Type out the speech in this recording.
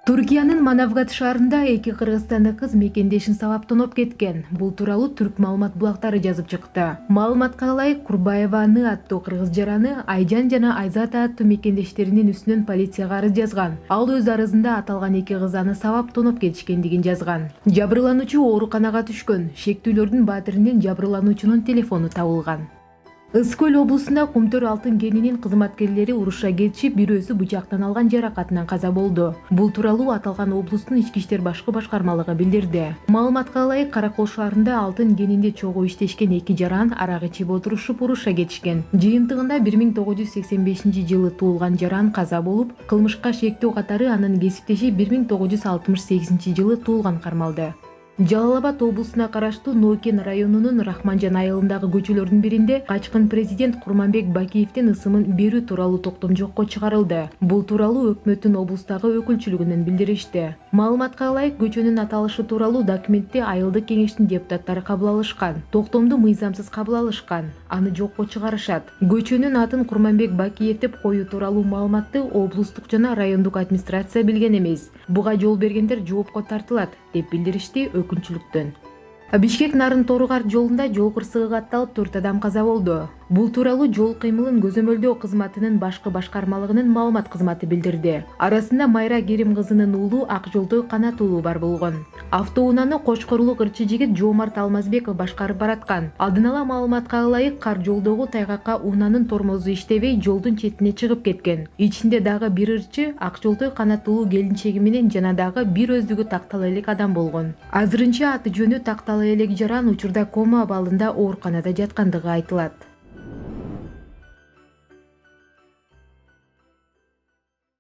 Түркиянын Манавгат шаарында эки кыргызстандык кыз мекендешин сабап тоноп кеткен. Бул тууралуу түрк маалымат булактары жазып чыкты. Маалыматка ылайык, Курбаева Аны аттуу кыргыз жараны Айжан жана Айзат аттуу мекендештеринин үстүнөн полицияга арыз жазган. Ал өз арызында аталган эки кыз аны сабап тоноп кетишкендигин жазган. Жабырлануучу ооруканага түшкөн. Шектүүлөрдүн баатырынан жабырлануучунун телефону табылган. Ысык Көл облусунда Кумтөр алтын кенинин кызматкерлери уруша кетишип, бирөөсү бычактан алган жаракатынан каза болду. Бул тууралуу аталган облустун ички иштер башкы башкармалыгы билдирди. Маалыматка ылайык, Каракол шаарында алтын кенинде чогуу иштешкен эки жаран арак ичип отурушуп уруша кетишкен. Жыйынтыгында 1985-жылы туулган жаран каза болуп, кылмышка шектөө катары анын кесиптеши 1968-жылы туулган кармалды. Жалал Абад облусуна караштуу Нокен районунун Рахманжан айылындагы көчөлөрдүн биринде качкын президент Курманбек Бакиевдин ысымын берүү тууралуу токтом жокко чыгарылды. Бул тууралуу өкмөттүн облустагы өкүлчүлүгүнөн билдиришти. Маалыматка ылайык, көчөнүн аталышы тууралуу документти айылдык кеңештин депутаттары кабыл алышкан. Токтомду мыйзамсыз кабыл алышкан. Аны жокко чыгарышат. Көчөнүн атын Курманбек Бакиев деп коюу тууралуу маалыматты облустук жана райондук администрация билген эмес. Буга жол бергендер жоопко тартылат деп билдиришти өкүнчүлүктөн. Бишкек-Нарын-Торугар жолунда жол кырсыгы катталып 4 адам каза болду. Бул тууралуу жол кыймылын көзөмөлдөө кызматынын башкы башкармалыгынын маалымат кызматы билдирди. Арасында Майра Керим кызынын уулу Ак Жолтой Канат уулу бар болгон. Автоунааны Кочкорлук ырчы жигит Жоомарт Алмазбеков башкарып бараткан. Алдын ала маалыматка ылайык, кар жолдогу тайгакка унаанын тормозу иштебей, жолдун четине чыгып кеткен. Ичинде дагы бир ырчы Ак Жолтой Канат уулу келинчеги менен жана дагы бир өздүгү тактала элек адам болгон. Азырынча аты жөнү тактала элек жаран учурда кома абалында ооруканада жаткандыгы айтылат.